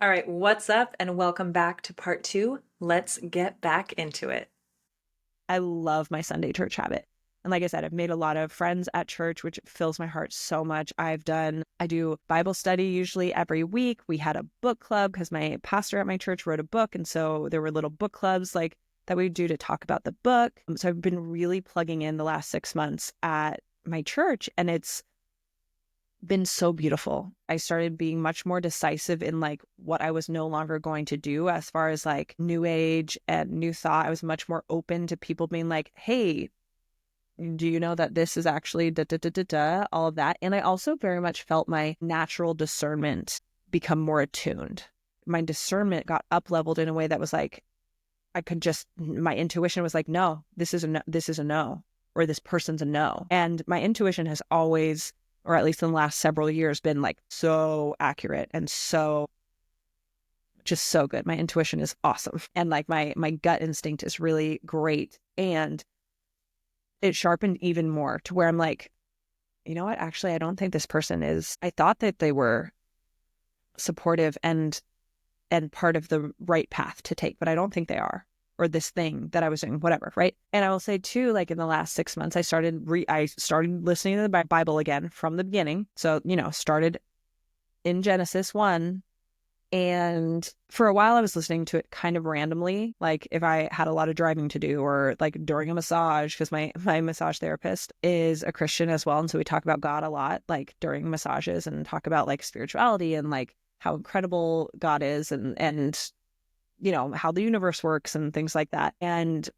All right, what's up, and welcome back to part two. Let's get back into it. I love my Sunday church habit. And like I said, I've made a lot of friends at church, which fills my heart so much. I do Bible study usually every week. We had a book club because my pastor at my church wrote a book. And so there were little book clubs like that we do to talk about the book. So I've been really plugging in the last 6 months at my church, and it's been so beautiful. I started being much more decisive in like what I was no longer going to do as far as like new age and new thought. I was much more open to people being like, hey, do you know that this is actually da da da da da, all of that. And I also very much felt my natural discernment become more attuned. My discernment got up leveled in a way that was like, my intuition was like, no, this is a no, or this person's a no. And my intuition has always, or at least in the last several years, been like so accurate and so just so good. My intuition is awesome. And like my gut instinct is really great. And it sharpened even more to where I'm like, you know what? Actually, I don't think this person is. I thought that they were supportive and part of the right path to take, but I don't think they are, or this thing that I was doing, whatever, right? And I will say too, like in the last 6 months, I started listening to the Bible again from the beginning. So, started in Genesis 1. And for a while I was listening to it kind of randomly, like if I had a lot of driving to do or like during a massage, because my massage therapist is a Christian as well. And so we talk about God a lot, like during massages, and talk about like spirituality and like how incredible God is and how the universe works and things like that. And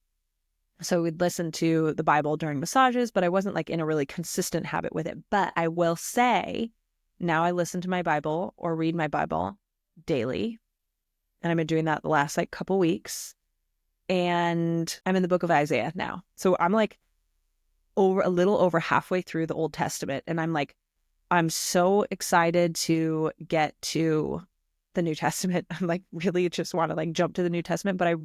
so we'd listen to the Bible during massages, but I wasn't like in a really consistent habit with it. But I will say now I listen to my Bible or read my Bible daily. And I've been doing that the last like couple weeks. And I'm in the book of Isaiah now. So I'm like a little over halfway through the Old Testament. And I'm so excited to get to the New Testament. I'm like really just want to like jump to the New Testament. But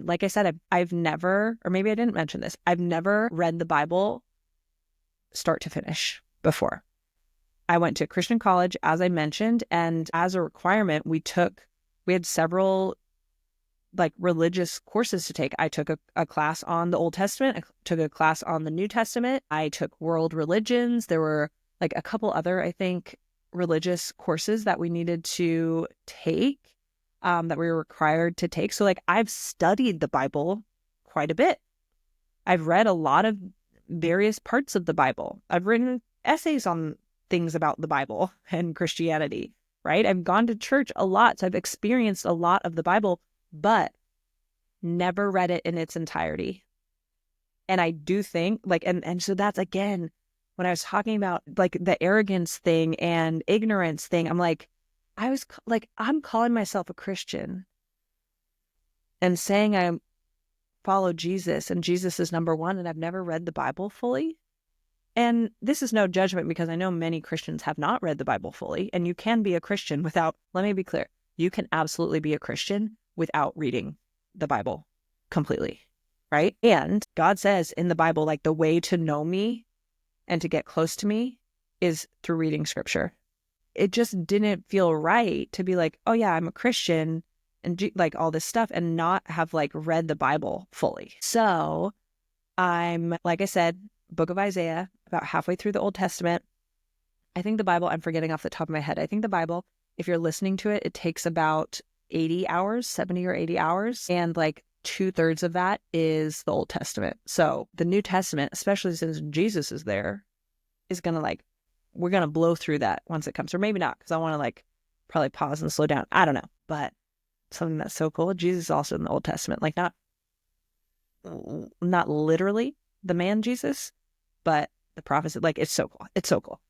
like I said, I've never, or maybe I didn't mention this, I've never read the Bible start to finish before. I went to Christian college, as I mentioned, and as a requirement, we had several like religious courses to take. I took a class on the Old Testament. I took a class on the New Testament. I took world religions. There were like a couple other, I think, religious courses that we needed to take, that we were required to take. So like I've studied the Bible quite a bit. I've read a lot of various parts of the Bible. I've written essays on things about the Bible and Christianity, right? I've gone to church a lot, so I've experienced a lot of the Bible, but never read it in its entirety. And I do think like, and so that's again, when I was talking about like the arrogance thing and ignorance thing, I'm calling myself a Christian and saying I follow Jesus and Jesus is number one, and I've never read the Bible fully. And this is no judgment because I know many Christians have not read the Bible fully, and you can be a Christian without, let me be clear, you can absolutely be a Christian without reading the Bible completely, right? And God says in the Bible, like the way to know me and to get close to me is through reading scripture. It just didn't feel right to be like, oh yeah, I'm a Christian and like all this stuff and not have like read the Bible fully. So I'm, like I said, book of Isaiah, about halfway through the Old Testament. I think the Bible, I'm forgetting off the top of my head. I think the Bible, if you're listening to it, it takes about 80 hours, 70 or 80 hours. And like 2/3 of that is the Old Testament. So the New Testament, especially since Jesus is there, is going to like, we're going to blow through that once it comes. Or maybe not, because I want to like probably pause and slow down. I don't know. But something that's so cool. Jesus is also in the Old Testament, like not literally the man Jesus, but the prophecy, like it's so cool. It's so cool.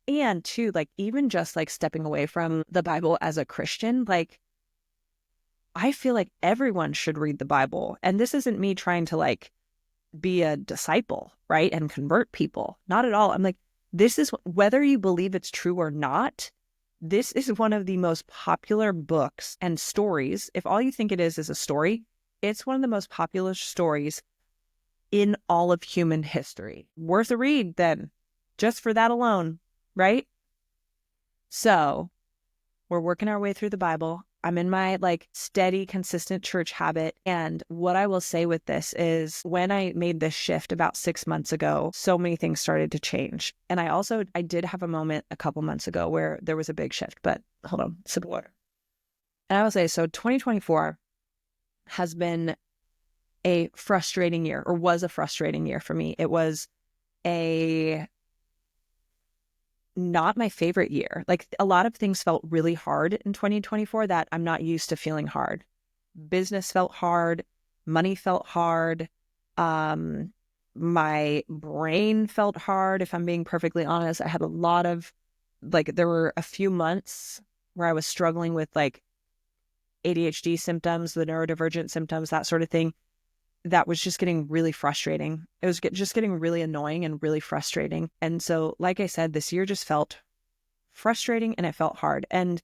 And too, like even just like stepping away from the Bible as a Christian, like I feel like everyone should read the Bible. And this isn't me trying to like be a disciple, right? And convert people. Not at all. I'm like, this is, whether you believe it's true or not, this is one of the most popular books and stories. If all you think it is a story, it's one of the most popular stories in all of human history. Worth a read then, just for that alone, right? So we're working our way through the Bible. I'm in my like steady, consistent church habit. And what I will say with this is when I made this shift about 6 months ago, so many things started to change. And I did have a moment a couple months ago where there was a big shift, but hold on, sip of water. And I will say, so 2024 has been a frustrating year, or was a frustrating year for me. It was not my favorite year. Like a lot of things felt really hard in 2024 that I'm not used to feeling hard. Business felt hard. Money felt hard. My brain felt hard. If I'm being perfectly honest, I had a lot of there were a few months where I was struggling with like ADHD symptoms, the neurodivergent symptoms, that sort of thing. That was just getting really frustrating. It was just getting really annoying and really frustrating. And so, like I said, this year just felt frustrating and it felt hard. And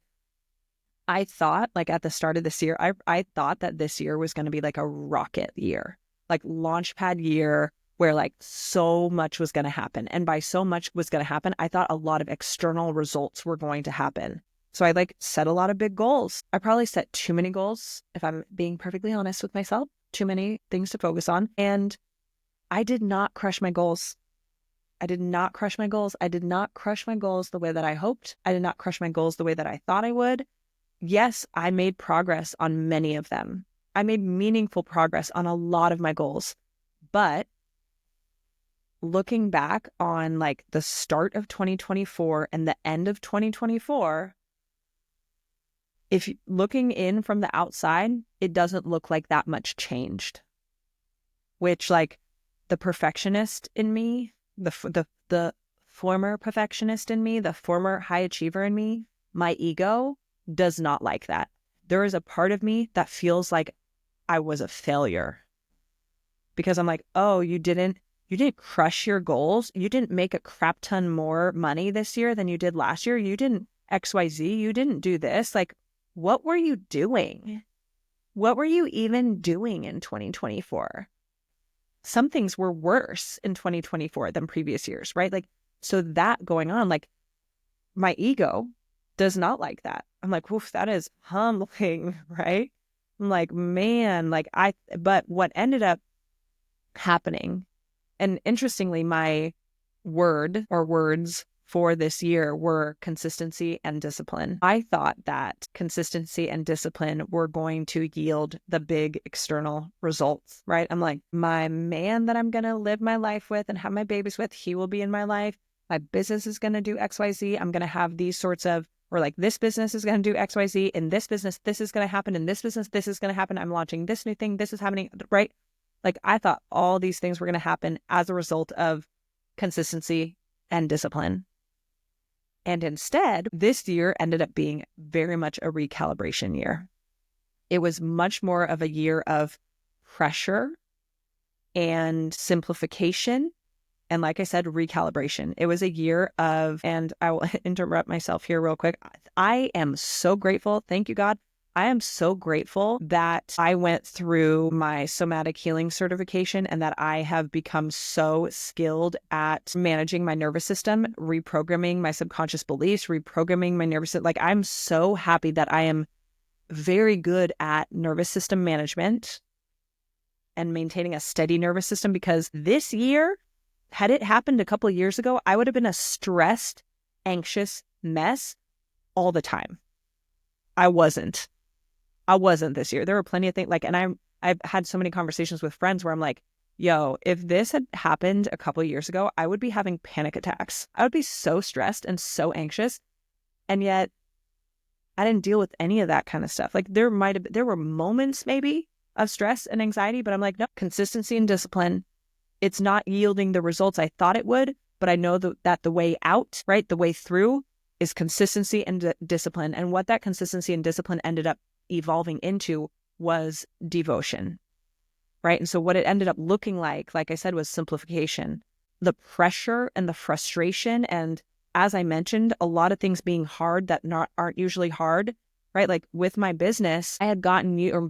I thought, like at the start of this year, I thought that this year was going to be like a rocket year, like launchpad year where like so much was going to happen. And by so much was going to happen, I thought a lot of external results were going to happen. So I like set a lot of big goals. I probably set too many goals, if I'm being perfectly honest with myself. Too many things to focus on. And I did not crush my goals. I did not crush my goals. I did not crush my goals the way that I hoped. I did not crush my goals the way that I thought I would. Yes, I made progress on many of them. I made meaningful progress on a lot of my goals. But looking back on like the start of 2024 and the end of 2024, if looking in from the outside, it doesn't look like that much changed, which like the perfectionist in me, the former perfectionist in me, the former high achiever in me, my ego does not like that. There is a part of me that feels like I was a failure because I'm like, oh, you didn't crush your goals. You didn't make a crap ton more money this year than you did last year. You didn't XYZ. You didn't do this. Like, what were you doing? What were you even doing in 2024? Some things were worse in 2024 than previous years, right? Like, so that going on, like my ego does not like that. I'm like, woof, that is humbling, right? I'm like, man, but what ended up happening, and interestingly, my word or words for this year were consistency and discipline. I thought that consistency and discipline were going to yield the big external results, right? I'm like, my man that I'm going to live my life with and have my babies with, he will be in my life. My business is going to do XYZ. I'm going to have these sorts of, or like this business is going to do XYZ. In this business, this is going to happen. In this business, this is going to happen. I'm launching this new thing. This is happening, right? Like I thought all these things were going to happen as a result of consistency and discipline. And instead, this year ended up being very much a recalibration year. It was much more of a year of pressure and simplification. And like I said, recalibration. It was a year of, and I will interrupt myself here real quick. I am so grateful. Thank you, God. I am so grateful that I went through my somatic healing certification and that I have become so skilled at managing my nervous system, reprogramming my subconscious beliefs, reprogramming my nervous system. Like I'm so happy that I am very good at nervous system management and maintaining a steady nervous system, because this year, had it happened a couple of years ago, I would have been a stressed, anxious mess all the time. I wasn't this year. There were plenty of things and I've had so many conversations with friends where I'm like, yo, if this had happened a couple of years ago, I would be having panic attacks. I would be so stressed and so anxious. And yet I didn't deal with any of that kind of stuff. Like there were moments maybe of stress and anxiety, but I'm like, no, consistency and discipline. It's not yielding the results I thought it would, but I know that the way out, right, the way through is consistency and discipline. And what that consistency and discipline ended up evolving into was devotion, right? And so what it ended up looking like I said, was simplification. The pressure and the frustration, and as I mentioned, a lot of things being hard that aren't usually hard, right? Like with my business, I had gotten used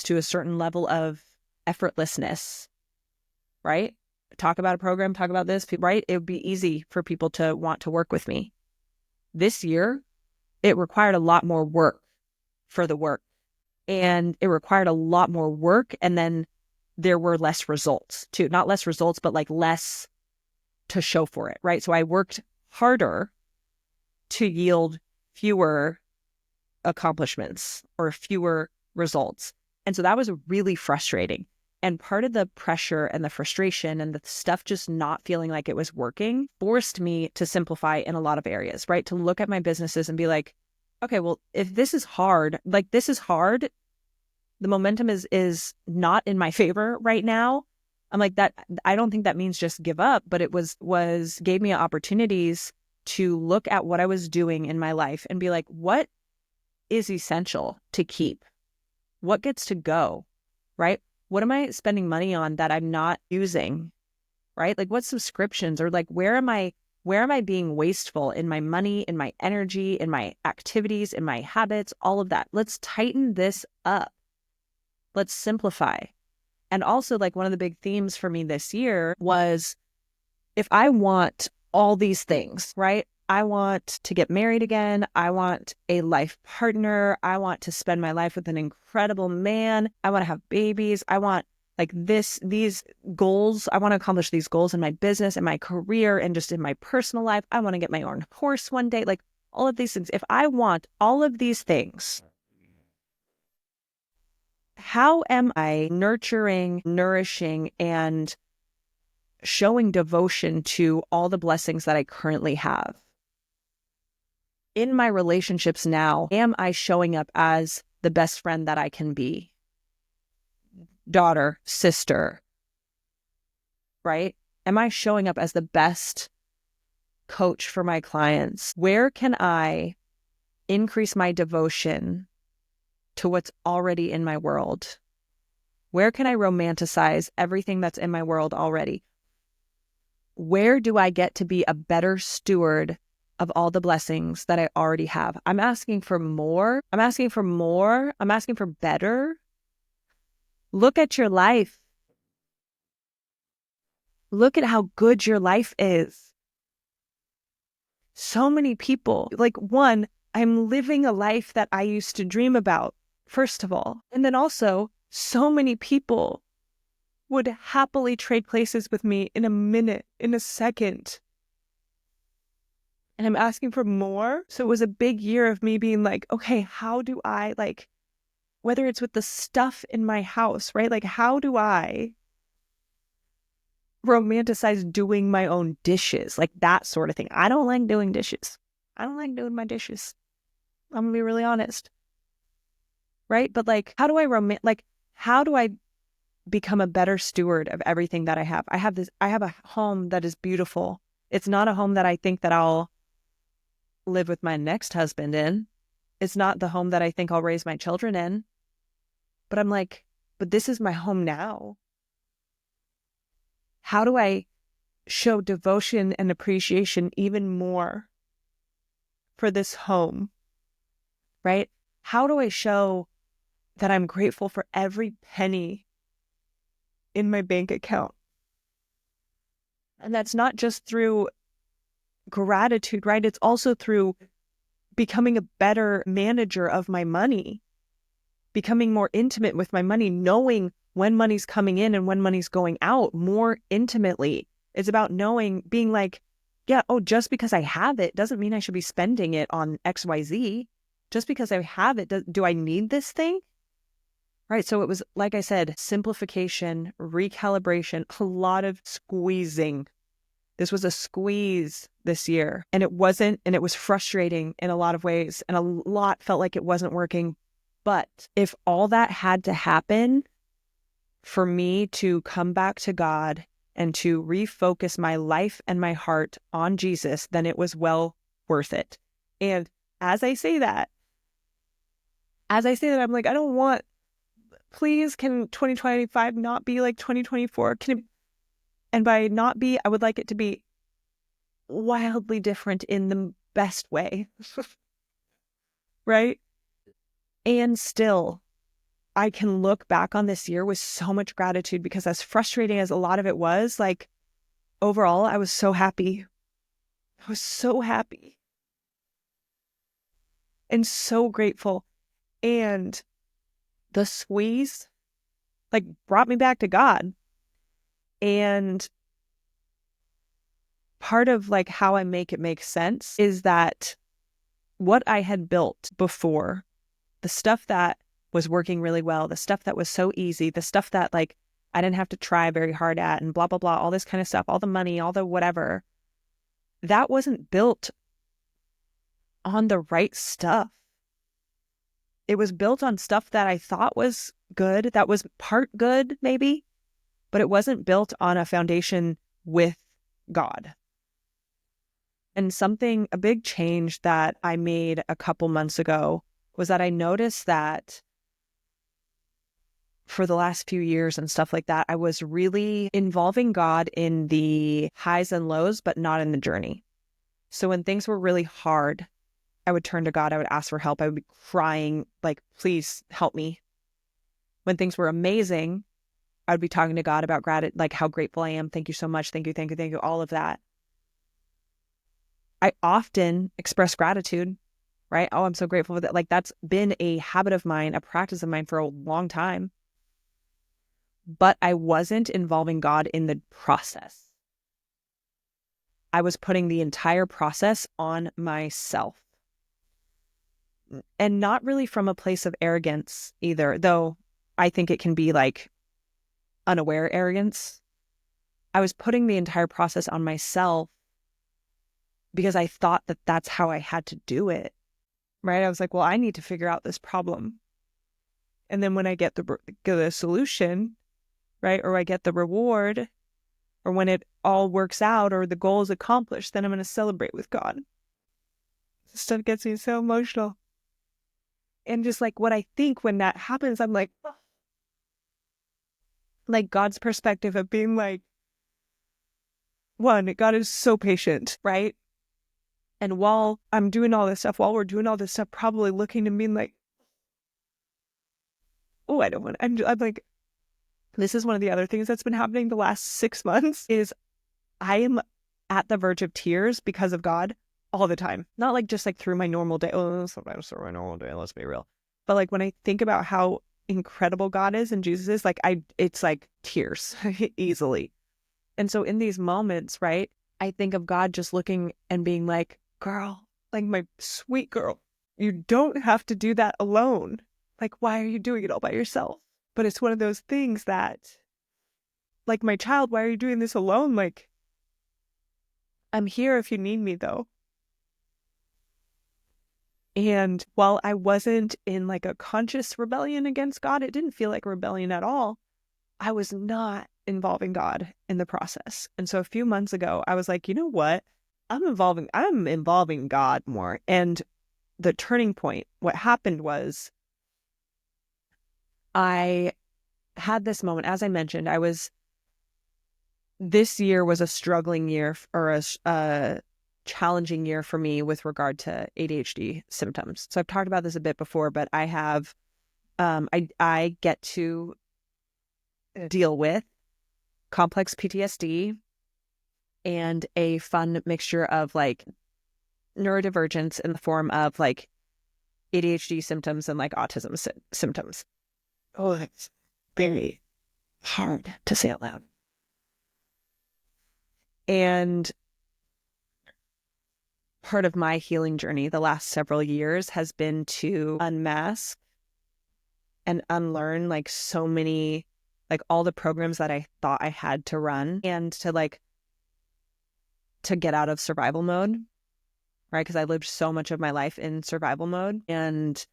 to a certain level of effortlessness, right? Talk about a program, talk about this, right? It would be easy for people to want to work with me. This year, it required a lot more work for the work. And it required a lot more work. And then there were less results too. Not less results, but like less to show for it, right? So I worked harder to yield fewer accomplishments or fewer results. And so that was really frustrating. And part of the pressure and the frustration and the stuff just not feeling like it was working forced me to simplify in a lot of areas, right? To look at my businesses and be like, okay, well, if this is hard, like this is hard, the momentum is not in my favor right now. I'm like that. I don't think that means just give up, but it gave me opportunities to look at what I was doing in my life and be like, what is essential to keep? What gets to go, right? What am I spending money on that I'm not using, right? Like what subscriptions or like where am I being wasteful in my money, in my energy, in my activities, in my habits, all of that. Let's tighten this up. Let's simplify. And also like one of the big themes for me this year was if I want all these things, right? I want to get married again. I want a life partner. I want to spend my life with an incredible man. I want to have babies. I want like these goals. I want to accomplish these goals in my business and my career and just in my personal life. I want to get my own horse one day. Like all of these things. If I want all of these things, how am I nurturing, nourishing, and showing devotion to all the blessings that I currently have? In my relationships now, am I showing up as the best friend that I can be? Daughter, sister, right? Am I showing up as the best coach for my clients? Where can I increase my devotion to what's already in my world? Where can I romanticize everything that's in my world already? Where do I get to be a better steward of all the blessings that I already have? I'm asking for more. I'm asking for more. I'm asking for better. Look at your life. Look at how good your life is. So many people, like one, I'm living a life that I used to dream about, first of all. And then also, so many people would happily trade places with me in a minute, in a second. And I'm asking for more. So it was a big year of me being like, okay, how do I like, whether it's with the stuff in my house, right? Like, how do I romanticize doing my own dishes? Like that sort of thing. I don't like doing dishes. I don't like doing my dishes. I'm gonna be really honest. Right? But like, how do I become a better steward of everything that I have? I have a home that is beautiful. It's not a home that I think that I'll live with my next husband in. It's not the home that I think I'll raise my children in. But I'm like, but this is my home now. How do I show devotion and appreciation even more for this home? Right? How do I show that I'm grateful for every penny in my bank account? And that's not just through gratitude, right? It's also through becoming a better manager of my money, becoming more intimate with my money, knowing when money's coming in and when money's going out more intimately. It's about knowing, being like, yeah, oh, just because I have it doesn't mean I should be spending it on XYZ. Just because I have it, do I need this thing? Right. So it was, like I said, simplification, recalibration, a lot of squeezing. This was a squeeze this year, and it was frustrating in a lot of ways, and a lot felt like it wasn't working. But if all that had to happen for me to come back to God and to refocus my life and my heart on Jesus, then it was well worth it. And as I say that, I'm like, please, can 2025 not be like 2024? And by not be, I would like it to be wildly different in the best way. Right? And still, I can look back on this year with so much gratitude, because as frustrating as a lot of it was, like overall, I was so happy. I was so happy. and so grateful. And the squeeze like brought me back to God. And part of like how I make it make sense is that what I had built before, the stuff that was working really well, the stuff that was so easy, the stuff that like I didn't have to try very hard at and blah, blah, blah, all this kind of stuff, all the money, all the whatever, that wasn't built on the right stuff. It was built on stuff that I thought was good, that was part good maybe, but it wasn't built on a foundation with God. And a big change that I made a couple months ago was that I noticed that for the last few years and stuff like that, I was really involving God in the highs and lows, but not in the journey. So when things were really hard, I would turn to God. I would ask for help. I would be crying, like, please help me. When things were amazing, I would be talking to God about gratitude, like how grateful I am. Thank you so much. Thank you, thank you, thank you. All of that. I often express gratitude, right? Oh, I'm so grateful for that. Like that's been a habit of mine, a practice of mine for a long time. But I wasn't involving God in the process. I was putting the entire process on myself. And not really from a place of arrogance either, though I think it can be like unaware arrogance. I was putting the entire process on myself because I thought that that's how I had to do it, right? I was like, well, I need to figure out this problem. And then when I get the solution, right, or I get the reward, or when it all works out or the goal is accomplished, then I'm going to celebrate with God. This stuff gets me so emotional. And just like what I think when that happens, I'm like, oh. Like God's perspective of being like, one, God is so patient, right? And while I'm doing all this stuff, while we're doing all this stuff, probably looking to me like, oh, I don't want, I'm like, this is one of the other things that's been happening the last 6 months is I am at the verge of tears because of God all the time. Not like just like through my normal day. Oh, sometimes through my normal day, let's be real. But like when I think about how incredible God is and Jesus is, like it's like tears easily. And so in these moments, right, I think of God just looking and being like, girl, like my sweet girl, you don't have to do that alone. Like, why are you doing it all by yourself? But it's one of those things that, like, my child, why are you doing this alone? Like, I'm here if you need me, though. And while I wasn't in like a conscious rebellion against God, it didn't feel like a rebellion at all. I was not involving God in the process. And so a few months ago, I was like, you know what? I'm involving God more. And the turning point, what happened was I had this moment, as I mentioned, this year was a struggling year or a challenging year for me with regard to ADHD symptoms. So I've talked about this a bit before, but I have, I get to deal with complex PTSD and a fun mixture of like neurodivergence in the form of like ADHD symptoms and like autism symptoms. Oh, it's very hard to say out loud. And part of my healing journey the last several years has been to unmask and unlearn like so many, like all the programs that I thought I had to run and to get out of survival mode, right? Because I lived so much of my life in survival mode. And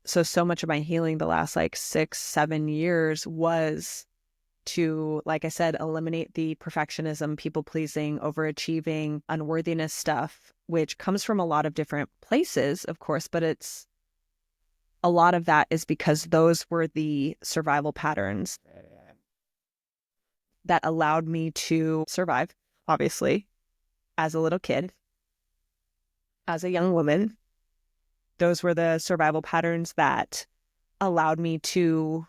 so much of my healing the last like 6-7 years was to, like I said, eliminate the perfectionism, people pleasing, overachieving, unworthiness stuff, which comes from a lot of different places, of course, but a lot of that is because those were the survival patterns that allowed me to survive, obviously, as a little kid, as a young woman. Those were the survival patterns that allowed me to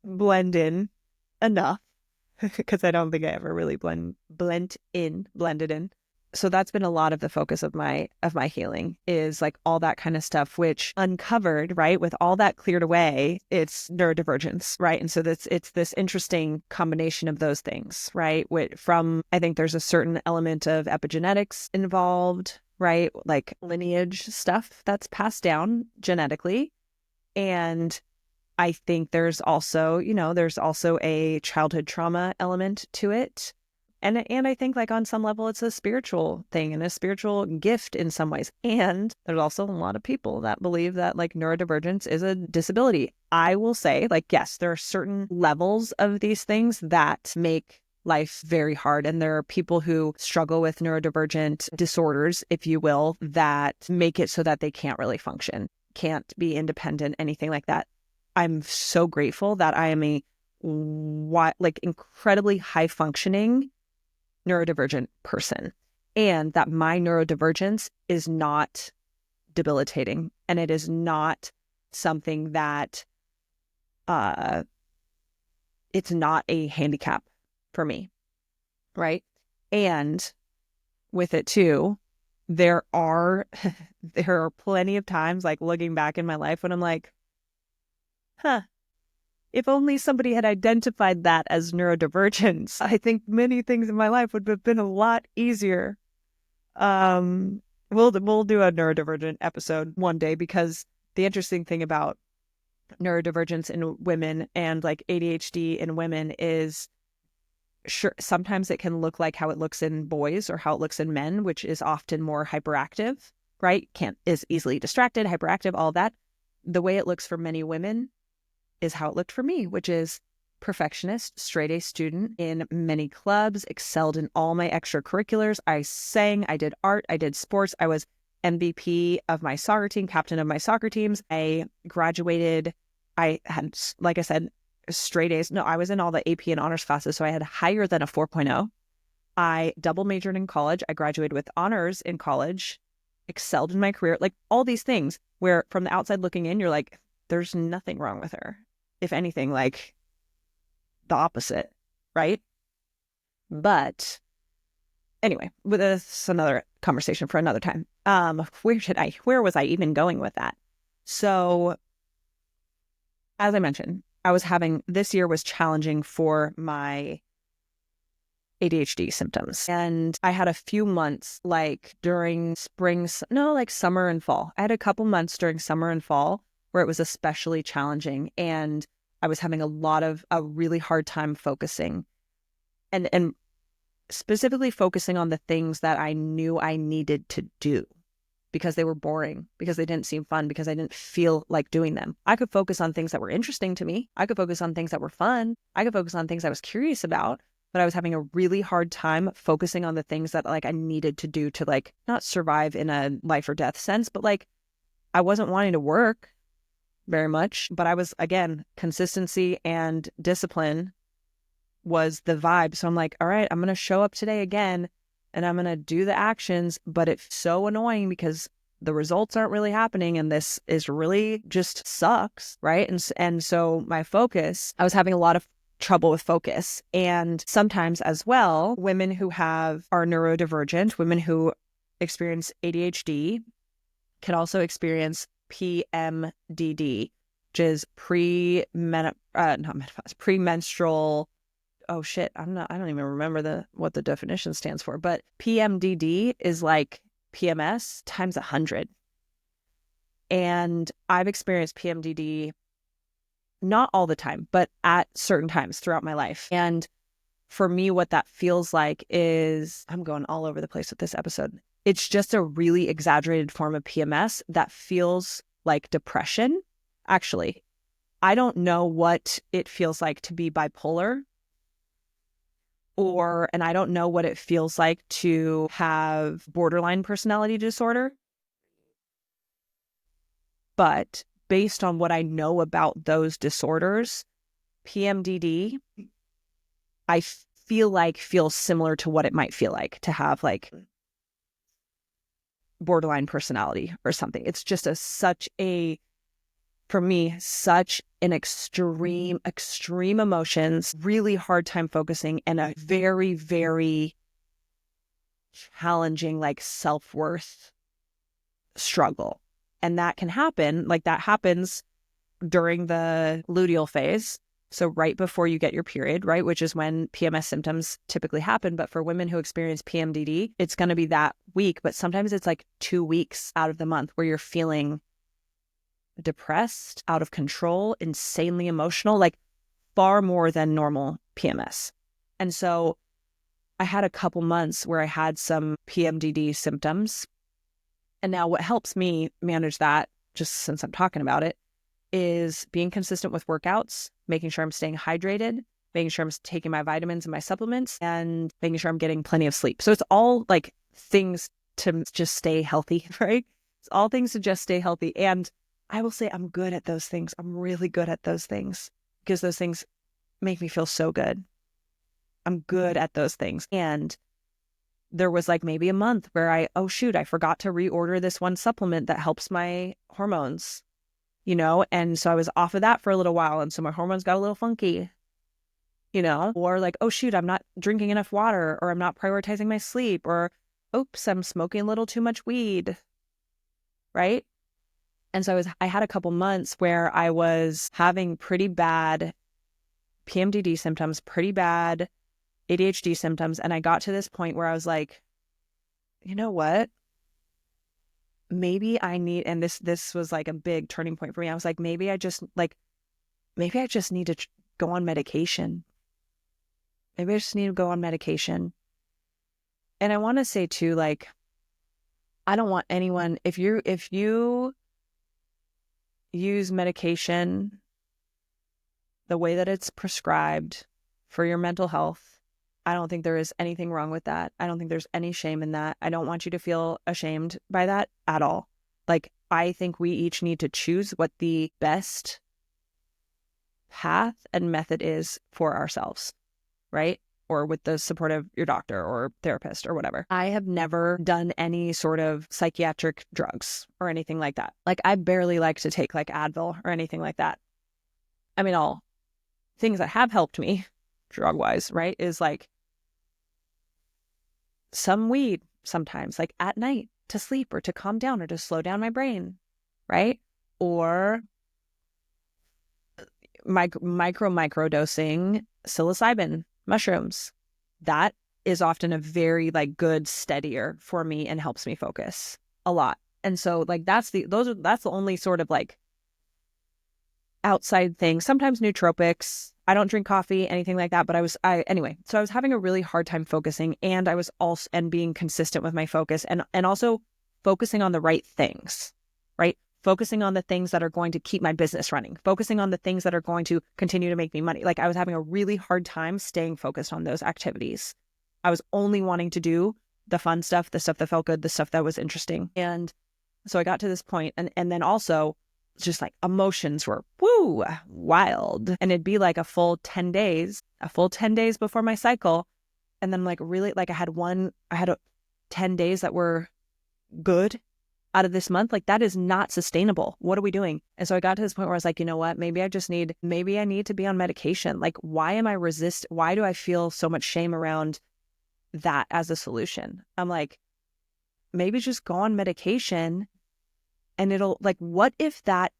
blend in enough because I don't think I ever really blended in. so that's been a lot of the focus of my healing, is like all that kind of stuff, which uncovered, right, with all that cleared away, it's neurodivergence, right? And so it's this interesting combination of those things, right? From, I think there's a certain element of epigenetics involved, right? Like lineage stuff that's passed down genetically. And I think there's also, there's also a childhood trauma element to it. And I think like on some level, it's a spiritual thing and a spiritual gift in some ways. And there's also a lot of people that believe that like neurodivergence is a disability. I will say, like, yes, there are certain levels of these things that make life very hard. And there are people who struggle with neurodivergent disorders, if you will, that make it so that they can't really function, can't be independent, anything like that. I'm so grateful that I am a incredibly high functioning neurodivergent person, and that my neurodivergence is not debilitating, and it is not something that it's not a handicap for me, right? And with it too, there are plenty of times, like looking back in my life, when I'm like, if only somebody had identified that as neurodivergence, I think many things in my life would have been a lot easier. We'll do a neurodivergent episode one day, because the interesting thing about neurodivergence in women and like ADHD in women is, sure, sometimes it can look like how it looks in boys or how it looks in men, which is often more hyperactive, right? Is easily distracted, hyperactive, all that. The way it looks for many women is how it looked for me, which is perfectionist, straight A student in many clubs, excelled in all my extracurriculars. I sang, I did art, I did sports. I was MVP of my soccer team, captain of my soccer teams. I graduated. I had, like I said, straight A's. No, I was in all the AP and honors classes, so I had higher than a 4.0. I double majored in college. I graduated with honors in college, excelled in my career, like all these things where from the outside looking in, you're like, there's nothing wrong with her. If anything, like the opposite, right? But anyway, this another conversation for another time. Where was I even going with that? So as I mentioned, this year was challenging for my ADHD symptoms. And I had a few months, like during summer and fall. I had a couple months during summer and fall where it was especially challenging. And I was having a really hard time focusing and specifically focusing on the things that I knew I needed to do, because they were boring, because they didn't seem fun, because I didn't feel like doing them. I could focus on things that were interesting to me. I could focus on things that were fun. I could focus on things I was curious about, but I was having a really hard time focusing on the things that like I needed to do to like not survive in a life or death sense, but like I wasn't wanting to work very much, but I was, again, consistency and discipline was the vibe. So I'm like, all right, I'm going to show up today again and I'm going to do the actions, but it's so annoying because the results aren't really happening and this is really just sucks, right? And so my focus, I was having a lot of trouble with focus. And sometimes as well, women who are neurodivergent, women who experience ADHD can also experience PMDD, which is premenstrual. Oh shit, I don't even remember what the definition stands for, but PMDD is like PMS times 100. And I've experienced PMDD not all the time, but at certain times throughout my life. And for me, what that feels like is, I'm going all over the place with this episode. It's just a really exaggerated form of PMS that feels like depression. Actually, I don't know what it feels like to be bipolar, and I don't know what it feels like to have borderline personality disorder. But based on what I know about those disorders, PMDD, I feel like feels similar to what it might feel like to have like borderline personality or something. It's just for me, such an extreme emotions, really hard time focusing, and a very, very challenging like self-worth struggle. And that can happen, like that happens during the luteal phase. So right before you get your period, right, which is when PMS symptoms typically happen. But for women who experience PMDD, it's going to be that week. But sometimes it's like 2 weeks out of the month where you're feeling depressed, out of control, insanely emotional, like far more than normal PMS. And so I had a couple months where I had some PMDD symptoms. And now what helps me manage that, just since I'm talking about it, is being consistent with workouts, making sure I'm staying hydrated, making sure I'm taking my vitamins and my supplements, and making sure I'm getting plenty of sleep. So it's all like things to just stay healthy, right? It's all things to just stay healthy. And I will say I'm good at those things. I'm really good at those things because those things make me feel so good. I'm good at those things. And there was like maybe a month where I forgot to reorder this one supplement that helps my hormones, and so I was off of that for a little while. And so my hormones got a little funky, or like, I'm not drinking enough water, or I'm not prioritizing my sleep, or oops, I'm smoking a little too much weed. Right. And so I had a couple months where I was having pretty bad PMDD symptoms, pretty bad ADHD symptoms. And I got to this point where I was like, you know what? Maybe I need, and this was like a big turning point for me. I was like, maybe I just need to go on medication. Maybe I just need to go on medication. And I want to say too, like, I don't want anyone, if you use medication the way that it's prescribed for your mental health, I don't think there is anything wrong with that. I don't think there's any shame in that. I don't want you to feel ashamed by that at all. Like, I think we each need to choose what the best path and method is for ourselves, right? Or with the support of your doctor or therapist or whatever. I have never done any sort of psychiatric drugs or anything like that. Like, I barely like to take like Advil or anything like that. I mean, all things that have helped me drug-wise, right, is like some weed sometimes, like at night to sleep or to calm down or to slow down my brain, right? Or micro dosing psilocybin mushrooms. That is often a very like good steadier for me and helps me focus a lot. And so like that's the only sort of like outside thing. Sometimes nootropics. I don't drink coffee, anything like that, but anyway, so I was having a really hard time focusing, and I was also, and being consistent with my focus and also focusing on the right things, right? Focusing on the things that are going to keep my business running, focusing on the things that are going to continue to make me money. Like, I was having a really hard time staying focused on those activities. I was only wanting to do the fun stuff, the stuff that felt good, the stuff that was interesting. And so I got to this point, and then also just like emotions were wild. And it'd be like a full 10 days before my cycle. And then like really like I had 10 days that were good out of this month. Like, that is not sustainable. What are we doing? And so I got to this point where I was like, you know what? Maybe I need to be on medication. Like, why do I feel so much shame around that as a solution? I'm like, maybe just go on medication. And it'll like, what if that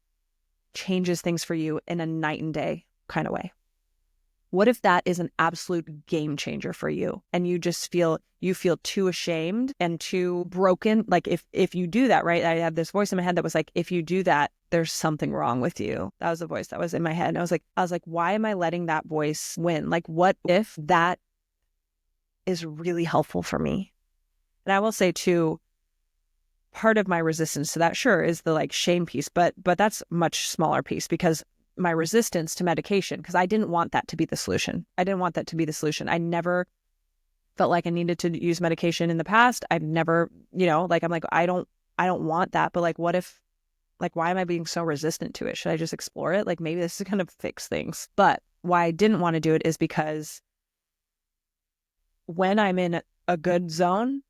changes things for you in a night and day kind of way? What if that is an absolute game changer for you and you feel too ashamed and too broken? Like, if you do that, right? I have this voice in my head that was like, if you do that, there's something wrong with you. That was the voice that was in my head. And I was like, why am I letting that voice win? Like, what if that is really helpful for me? And I will say too, part of my resistance to that, sure, is the like shame piece, but that's a much smaller piece, because my resistance to medication, because I didn't want that to be the solution. I never felt like I needed to use medication in the past. I've never, like, I'm like, I don't want that. But like, what if, like, why am I being so resistant to it? Should I just explore it? Like, maybe this is going to fix things. But why I didn't want to do it is because when I'm in a good zone,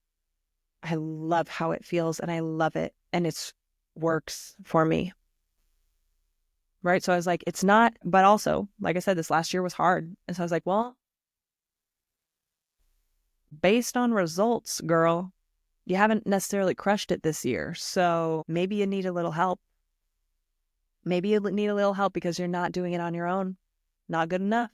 I love how it feels and I love it. And it works for me. Right. So I was like, it's not, but also, like I said, this last year was hard. And so I was like, well, based on results, girl, you haven't necessarily crushed it this year. So maybe you need a little help. Maybe you need a little help because you're not doing it on your own. Not good enough.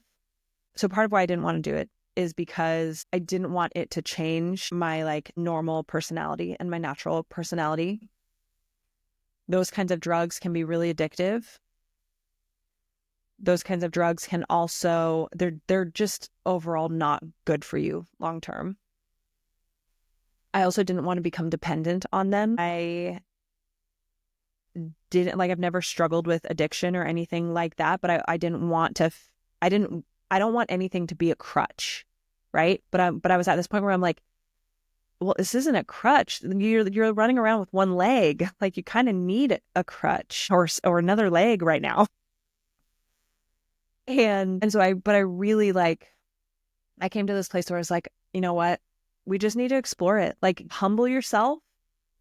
So part of why I didn't want to do it is because I didn't want it to change my like normal personality and my natural personality. Those kinds of drugs can be really addictive. Those kinds of drugs can also, they're just overall not good for you long term. I also didn't want to become dependent on them. I didn't like, I've never struggled with addiction or anything like that, but I didn't want to, I don't want anything to be a crutch, right? But I was at this point where I'm like, well, this isn't a crutch. You're running around with one leg. Like you kind of need a crutch or another leg right now. And so I really like, I came to this place where I was like, you know what? We just need to explore it. Like humble yourself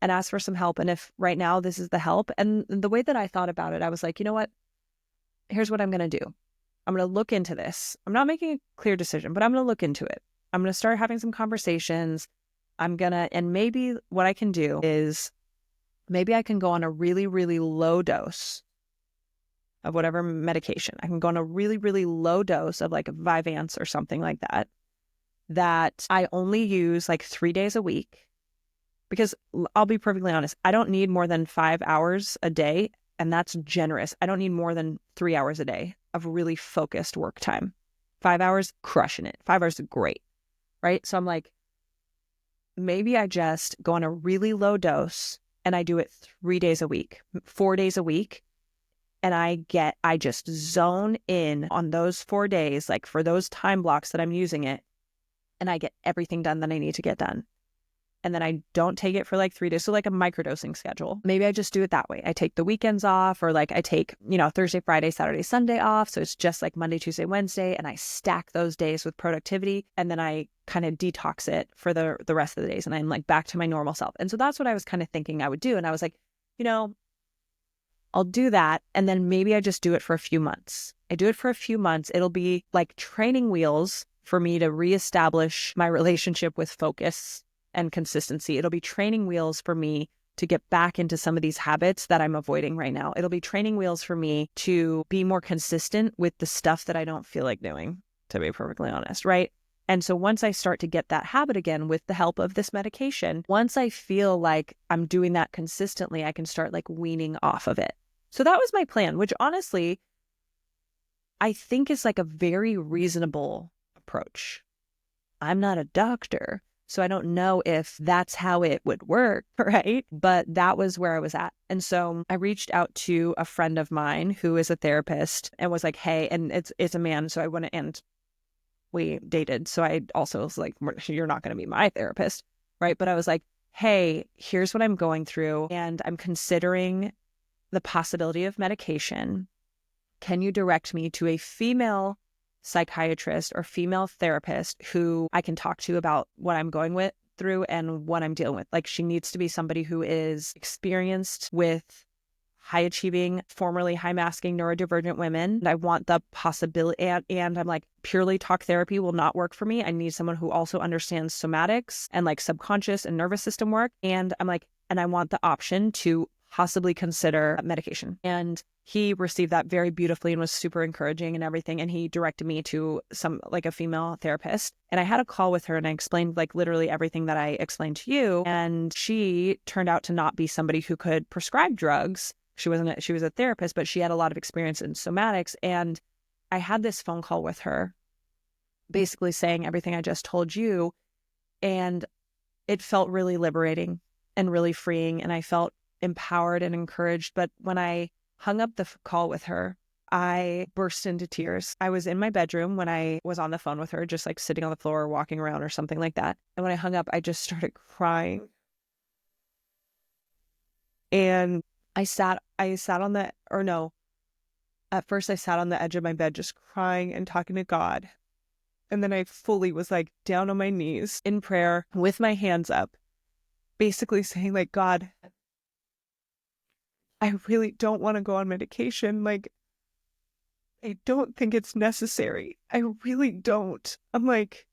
and ask for some help. And if right now this is the help, and the way that I thought about it, I was like, you know what? Here's what I'm going to do. I'm going to look into this. I'm not making a clear decision, but I'm going to look into it. I'm going to start having some conversations. And maybe what I can do is maybe I can go on a really, really low dose of whatever medication. I can go on a really, really low dose of like a Vyvanse or something like that I only use like 3 days a week. Because I'll be perfectly honest, I don't need more than 5 hours a day. And that's generous. I don't need more than 3 hours a day of really focused work time. 5 hours, crushing it. 5 hours is great, right? So I'm like, maybe I just go on a really low dose and I do it 3 days a week, 4 days a week. And I just zone in on those 4 days, like for those time blocks that I'm using it. And I get everything done that I need to get done. And then I don't take it for like 3 days. So like a microdosing schedule. Maybe I just do it that way. I take the weekends off, or like I take, Thursday, Friday, Saturday, Sunday off. So it's just like Monday, Tuesday, Wednesday. And I stack those days with productivity. And then I kind of detox it for the rest of the days. And I'm like back to my normal self. And so that's what I was kind of thinking I would do. And I was like, I'll do that. And then maybe I just do it for a few months. I do it for a few months. It'll be like training wheels for me to reestablish my relationship with focus and consistency. It'll be training wheels for me to get back into some of these habits that I'm avoiding right now. It'll be training wheels for me to be more consistent with the stuff that I don't feel like doing, to be perfectly honest, right? And so once I start to get that habit again with the help of this medication, once I feel like I'm doing that consistently, I can start like weaning off of it. So that was my plan, which honestly, I think is like a very reasonable approach. I'm not a doctor, so I don't know if that's how it would work, right? But that was where I was at. And so I reached out to a friend of mine who is a therapist and was like, hey, and it's a man, so I wouldn't, and we dated. So I also was like, you're not going to be my therapist, right? But I was like, hey, here's what I'm going through, and I'm considering the possibility of medication. Can you direct me to a female psychiatrist or female therapist who I can talk to about what I'm going through and what I'm dealing with? Like, she needs to be somebody who is experienced with high achieving, formerly high masking neurodivergent women. And I want the possibility, and I'm like, purely talk therapy will not work for me. I need someone who also understands somatics and like subconscious and nervous system work. And I'm like, and I want the option to possibly consider medication. And he received that very beautifully and was super encouraging and everything. And he directed me to a female therapist. And I had a call with her and I explained like literally everything that I explained to you. And she turned out to not be somebody who could prescribe drugs. She was a therapist, but she had a lot of experience in somatics. And I had this phone call with her, basically saying everything I just told you. And it felt really liberating and really freeing. And I felt empowered and encouraged. But when I hung up the call with her, I burst into tears. I was in my bedroom when I was on the phone with her, just like sitting on the floor or walking around or something like that. And when I hung up, I just started crying. And at first I sat on the edge of my bed just crying and talking to God. And then I fully was like down on my knees in prayer with my hands up, basically saying like, God, I really don't want to go on medication. Like, I don't think it's necessary. I really don't. I'm like,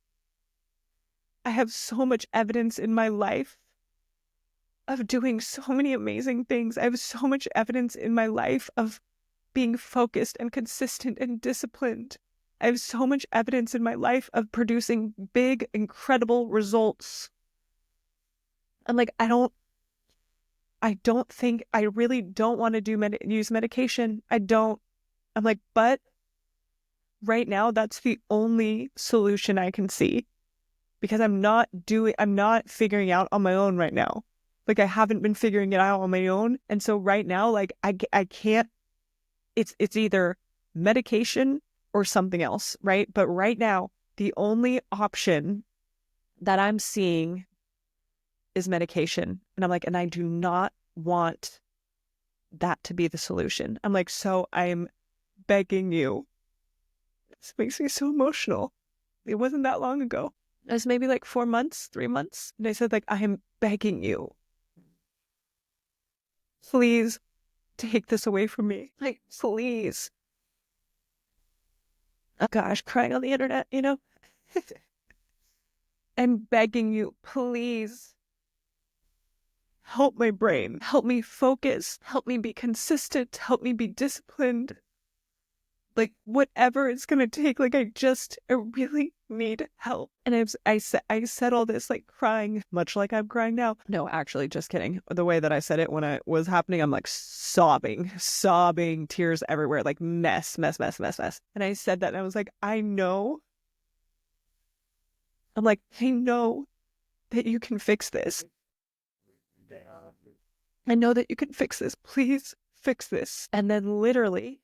I have so much evidence in my life of doing so many amazing things. I have so much evidence in my life of being focused and consistent and disciplined. I have so much evidence in my life of producing big, incredible results. I'm like, I really don't want to use medication. I'm like, but right now, that's the only solution I can see, because I'm not figuring out on my own right now. Like, I haven't been figuring it out on my own. And so right now, like, I can't, it's either medication or something else, right? But right now, the only option that I'm seeing is medication. And I'm like, and I do not want that to be the solution. I'm like, so I'm begging you. This makes me so emotional. It wasn't that long ago. It was maybe like 4 months, 3 months. And I said, like, I am begging you. Please take this away from me. Like, please. Oh gosh, crying on the internet, you know? I'm begging you, please. Help my brain. Help me focus. Help me be consistent. Help me be disciplined. Like, whatever it's going to take. Like, I really need help. And I said all this, like, crying, much like I'm crying now. No, actually, just kidding. The way that I said it when it was happening, I'm like sobbing, tears everywhere, like mess. And I said that and I was like, I know that you can fix this. I know that you can fix this. Please fix this. And then literally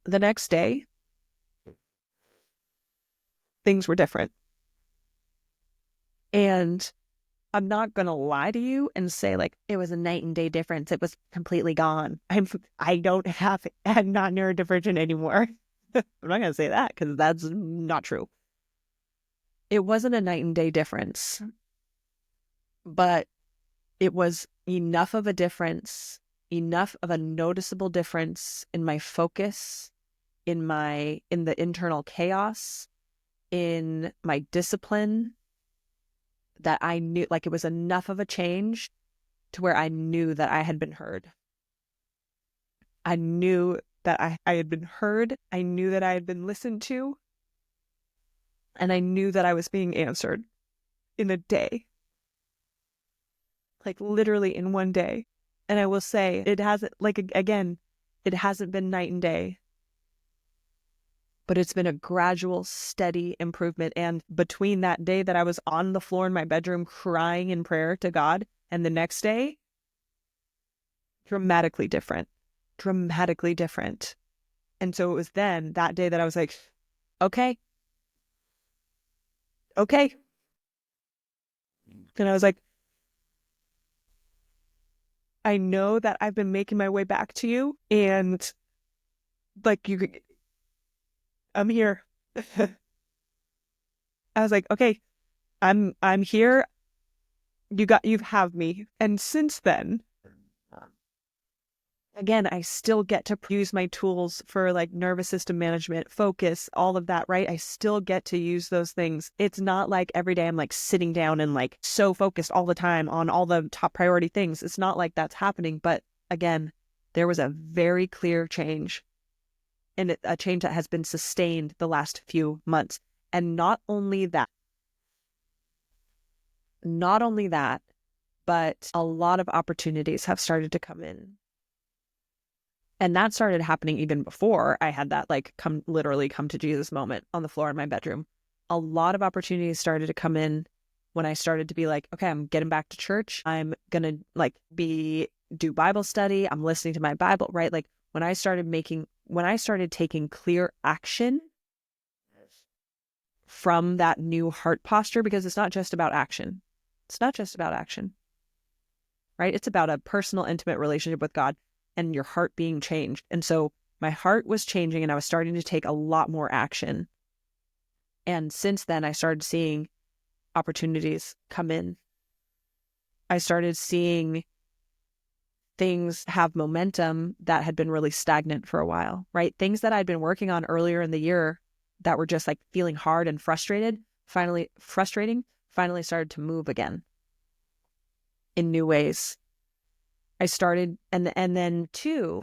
the next day, things were different. And I'm not going to lie to you and say, like, it was a night and day difference. It was completely gone. I'm not neurodivergent anymore. I'm not going to say that because that's not true. It wasn't a night and day difference, but it was enough of a difference, enough of a noticeable difference in my focus, in the internal chaos, in my discipline, that I knew, like, it was enough of a change to where I knew that I had been heard. I knew that I had been heard. I knew that I had been listened to. And I knew that I was being answered in a day. Like, literally in one day. And I will say, it hasn't been night and day. But it's been a gradual, steady improvement. And between that day that I was on the floor in my bedroom crying in prayer to God, and the next day, dramatically different. And so it was then, that day, that I was like, okay. And I was like, I know that I've been making my way back to you, and like, I'm here. I was like, okay, I'm here. You have me. And since then, again, I still get to use my tools for, like, nervous system management, focus, all of that, right? I still get to use those things. It's not like every day I'm like sitting down and like so focused all the time on all the top priority things. It's not like that's happening. But again, there was a very clear change, and a change that has been sustained the last few months. And not only that, but a lot of opportunities have started to come in. And that started happening even before I had that, like, come to Jesus moment on the floor in my bedroom. A lot of opportunities started to come in when I started to be like, okay, I'm getting back to church. I'm going to do Bible study. I'm listening to my Bible, right? Like, when I started taking clear action from that new heart posture, because it's not just about action. Right? It's about a personal, intimate relationship with God and your heart being changed. And so my heart was changing, and I was starting to take a lot more action. And since then, I started seeing opportunities come in. I started seeing things have momentum that had been really stagnant for a while, right? Things that I'd been working on earlier in the year that were just like feeling hard and frustrated. finally frustrating, finally started to move again in new ways. I started, and then too,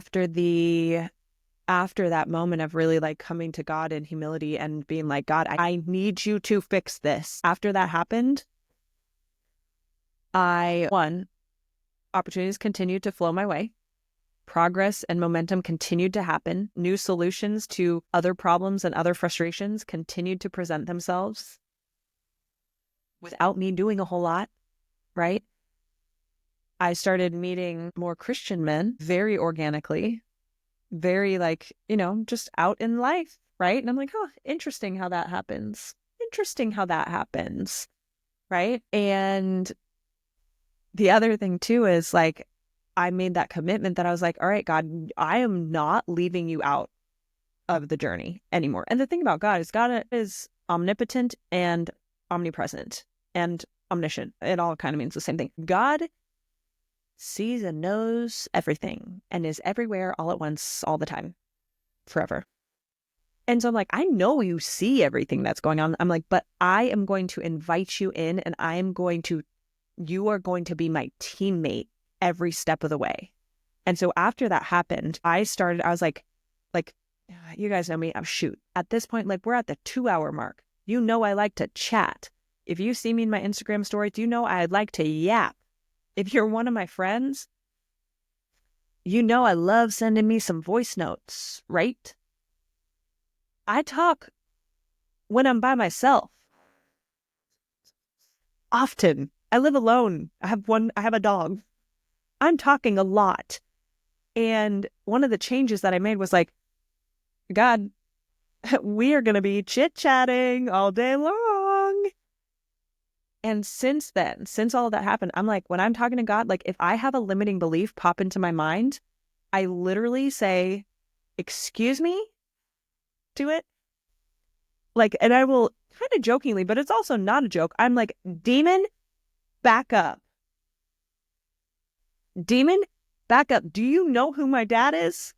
after that moment of really like coming to God in humility and being like, God, I need you to fix this. After that happened, opportunities continued to flow my way. Progress and momentum continued to happen. New solutions to other problems and other frustrations continued to present themselves without me doing a whole lot, right? I started meeting more Christian men very organically, very like, just out in life, right? And I'm like, oh, interesting how that happens. Right? And the other thing too is like, I made that commitment that I was like, all right, God, I am not leaving you out of the journey anymore. And the thing about God is omnipotent and omnipresent and omniscient. It all kind of means the same thing. God sees and knows everything and is everywhere all at once, all the time, forever. And so I'm like, I know you see everything that's going on. I'm like, but I am going to invite you in, and you are going to be my teammate every step of the way. And so after that happened, I was like, you guys know me, shoot. At this point, like we're at the 2-hour mark. I like to chat. If you see me in my Instagram stories, I'd like to yap. If you're one of my friends, I love sending me some voice notes, right? I talk when I'm by myself. Often. I live alone. I have a dog. I'm talking a lot. And one of the changes that I made was like, God, we are going to be chit-chatting all day long. And since then, since all of that happened, I'm like, when I'm talking to God, like if I have a limiting belief pop into my mind, I literally say, excuse me to it. Like, and I will kind of jokingly, but it's also not a joke. I'm like, demon, back up. Demon, back up. Do you know who my dad is?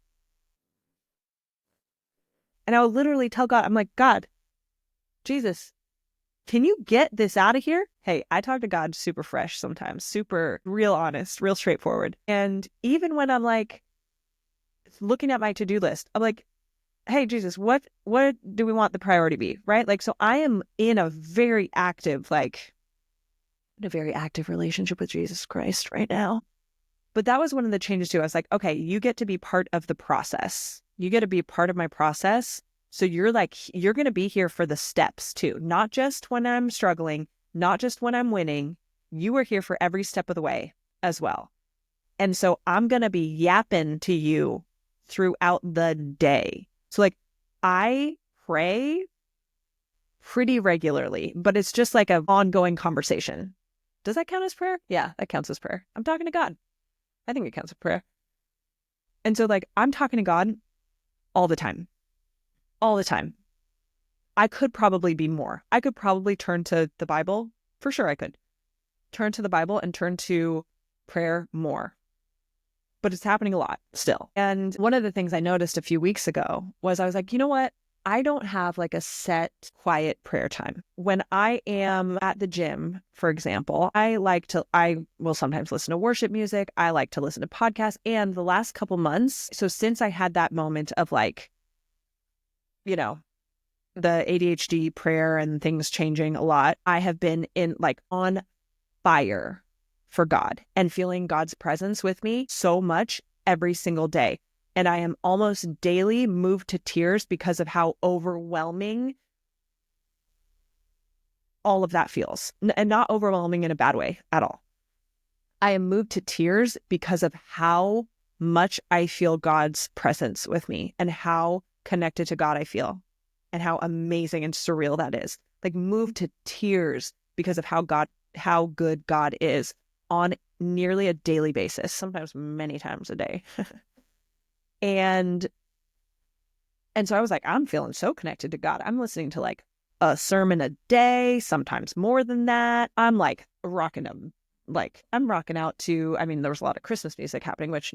And I will literally tell God, I'm like, God, Jesus, can you get this out of here? Hey, I talk to God super fresh sometimes, super real honest, real straightforward. And even when I'm like looking at my to-do list, I'm like, hey, Jesus, what do we want the priority be? Right? Like, so I am in a very active relationship with Jesus Christ right now. But that was one of the changes too. I was like, okay, you get to be part of the process. You get to be part of my process. So you're going to be here for the steps too, not just when I'm struggling, not just when I'm winning. You are here for every step of the way as well. And so I'm going to be yapping to you throughout the day. So like I pray pretty regularly, but it's just like an ongoing conversation. Does that count as prayer? Yeah, that counts as prayer. I'm talking to God. I think it counts as prayer. And so like I'm talking to God all the time. All the time. I could probably be more. I could probably turn to the Bible. For sure I could. Turn to the Bible and turn to prayer more. But it's happening a lot still. And one of the things I noticed a few weeks ago was I was like, you know what? I don't have like a set quiet prayer time. When I am at the gym, for example, I will sometimes listen to worship music. I like to listen to podcasts. And the last couple months, so since I had that moment of like, the ADHD prayer and things changing a lot, I have been on fire for God and feeling God's presence with me so much every single day. And I am almost daily moved to tears because of how overwhelming all of that feels. And not overwhelming in a bad way at all. I am moved to tears because of how much I feel God's presence with me and how connected to God I feel and how amazing and surreal that is. Like moved to tears because of how good God is on nearly a daily basis, sometimes many times a day. And so I was like, I'm feeling so connected to God. I'm listening to like a sermon a day, sometimes more than that. I'm like rocking a like I'm rocking out to, I mean, there was a lot of Christmas music happening, which,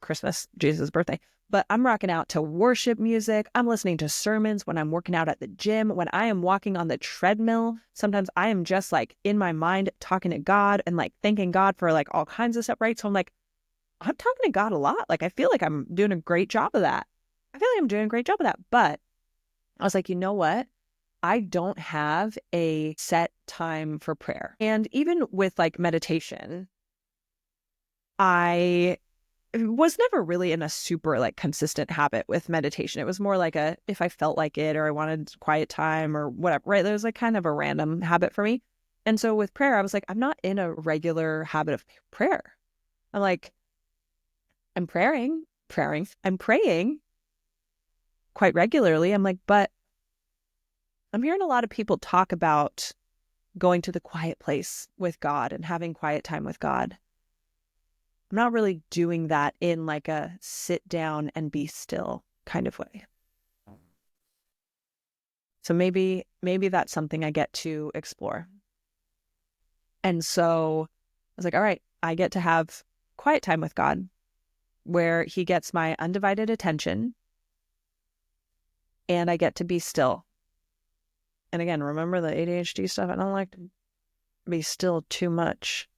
Christmas, Jesus' birthday, but I'm rocking out to worship music. I'm listening to sermons when I'm working out at the gym, when I am walking on the treadmill. Sometimes I am just like in my mind talking to God and like thanking God for like all kinds of stuff, right? So I'm like, I'm talking to God a lot. Like, I feel like I'm doing a great job of that. I feel like I'm doing a great job of that. But I was like, you know what? I don't have a set time for prayer. And even with like meditation, I was never really in a super like consistent habit with meditation. It was more like a, if I felt like it or I wanted quiet time or whatever, right? It was like kind of a random habit for me. And so with prayer, I was like, I'm not in a regular habit of prayer. I'm like, I'm praying quite regularly. I'm like, but I'm hearing a lot of people talk about going to the quiet place with God and having quiet time with God. I'm not really doing that in like a sit down and be still kind of way. So maybe that's something I get to explore. And so I was like, all right, I get to have quiet time with God where he gets my undivided attention and I get to be still. And again, remember the ADHD stuff? I don't like to be still too much.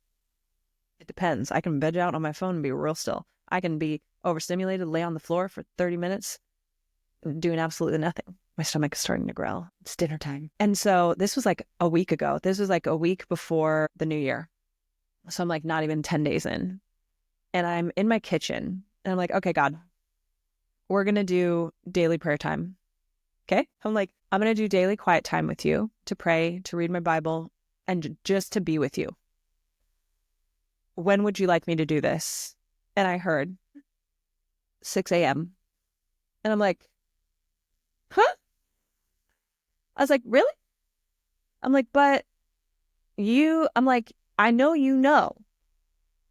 It depends. I can veg out on my phone and be real still. I can be overstimulated, lay on the floor for 30 minutes, doing absolutely nothing. My stomach is starting to growl. It's dinner time. And so this was like a week ago. This was like a week before the new year. So I'm like not even 10 days in. And I'm in my kitchen and I'm like, okay, God, we're going to do daily prayer time. Okay. I'm like, I'm going to do daily quiet time with you to pray, to read my Bible, and just to be with you. When would you like me to do this? And I heard 6 a.m. And I'm like, huh? I was like, really? I'm like, but I'm like, I know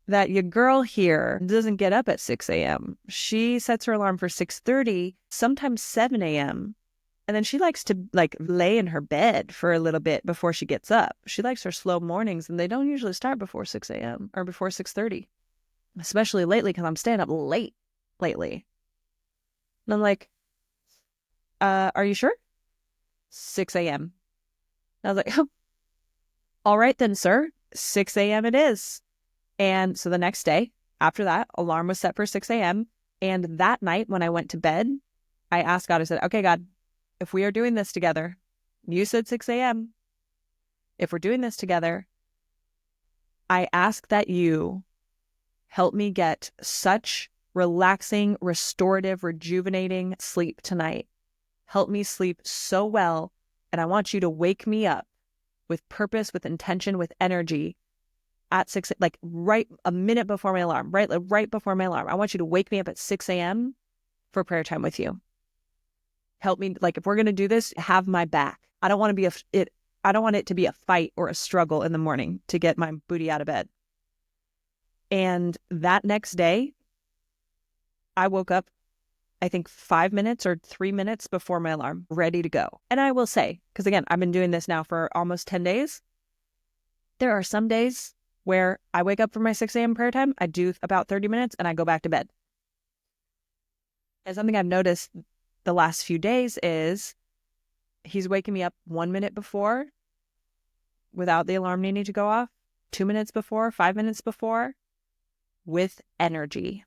that your girl here doesn't get up at 6 a.m. She sets her alarm for 6:30, sometimes 7 a.m. And then she likes to like lay in her bed for a little bit before she gets up. She likes her slow mornings and they don't usually start before 6 a.m. or before 6:30, especially lately because I'm staying up late lately. And I'm like, are you sure? 6 a.m. I was like, oh, all right then, sir. 6 a.m. it is. And so the next day after that, alarm was set for 6 a.m. And that night when I went to bed, I asked God, I said, okay, God, if we are doing this together, you said 6 a.m. If we're doing this together, I ask that you help me get such relaxing, restorative, rejuvenating sleep tonight. Help me sleep so well. And I want you to wake me up with purpose, with intention, with energy at 6, like right a minute before my alarm, right? Like right before my alarm. I want you to wake me up at 6 a.m. for prayer time with you. Help me, like if we're going to do this, have my back. I don't want it to be a fight or a struggle in the morning to get my booty out of bed. And that next day, I woke up, I think 5 minutes or 3 minutes before my alarm, ready to go. And I will say, because again, I've been doing this now for almost 10 days. There are some days where I wake up for my 6 a.m. prayer time, I do about 30 minutes and I go back to bed. And something I've noticed the last few days is he's waking me up 1 minute before without the alarm needing to go off, 2 minutes before, 5 minutes before, with energy.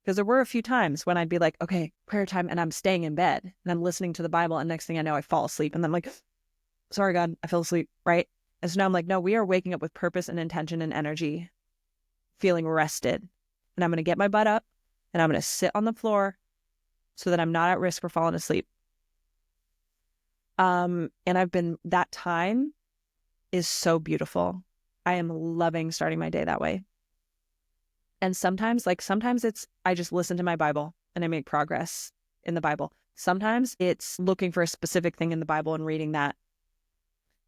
Because there were a few times when I'd be like, okay, prayer time, and I'm staying in bed and I'm listening to the Bible, and next thing I know, I fall asleep. And I'm like, sorry, God, I fell asleep, right? And so now I'm like, no, we are waking up with purpose and intention and energy, feeling rested. And I'm going to get my butt up and I'm going to sit on the floor so that I'm not at risk for falling asleep. And that time is so beautiful. I am loving starting my day that way. And sometimes I just listen to my Bible and I make progress in the Bible. Sometimes it's looking for a specific thing in the Bible and reading that.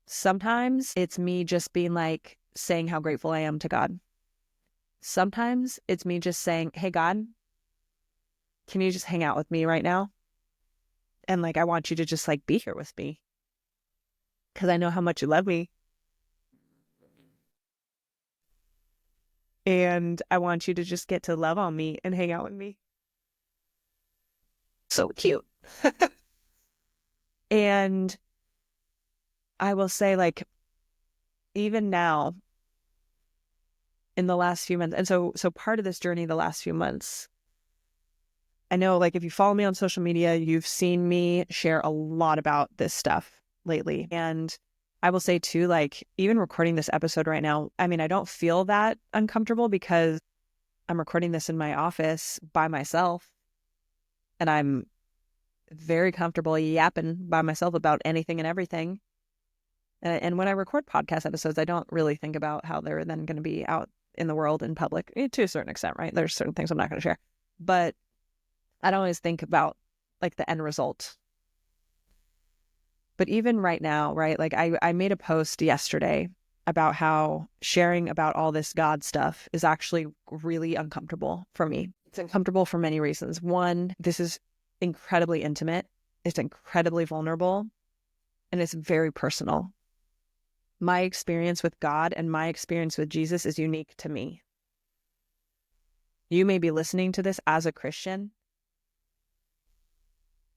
Sometimes it's me just being like, saying how grateful I am to God. Sometimes it's me just saying, hey, God, can you just hang out with me right now? And like, I want you to just like be here with me because I know how much you love me. And I want you to just get to love on me and hang out with me. So cute. And I will say, like, even now in the last few months, and so part of this journey, the last few months, I know, like, if you follow me on social media, you've seen me share a lot about this stuff lately. And I will say too, like, even recording this episode right now, I mean, I don't feel that uncomfortable because I'm recording this in my office by myself, and I'm very comfortable yapping by myself about anything and everything. And when I record podcast episodes, I don't really think about how they're then going to be out in the world in public, to a certain extent, right? There's certain things I'm not going to share, but I don't always think about like the end result. But even right now, right? Like I made a post yesterday about how sharing about all this God stuff is actually really uncomfortable for me. It's uncomfortable for many reasons. One, this is incredibly intimate. It's incredibly vulnerable, and it's very personal. My experience with God and my experience with Jesus is unique to me. You may be listening to this as a Christian,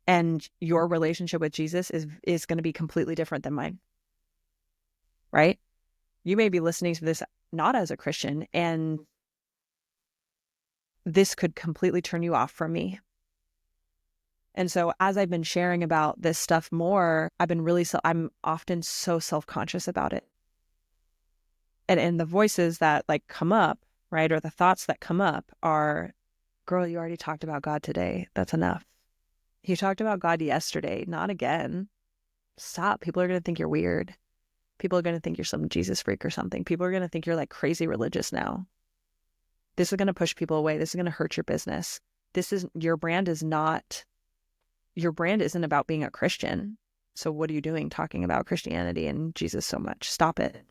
and your relationship with Jesus is going to be completely different than mine, right? You may be listening to this not as a Christian, and this could completely turn you off from me. And so as I've been sharing about this stuff more, I'm often so self-conscious about it. And the voices that like come up, right, or the thoughts that come up are, girl, you already talked about God today. That's enough. You talked about God yesterday, not again. Stop. People are going to think you're weird. People are going to think you're some Jesus freak or something. People are going to think you're like crazy religious now. This is going to push people away. This is going to hurt your business. Your brand isn't about being a Christian. So what are you doing talking about Christianity and Jesus so much? Stop it.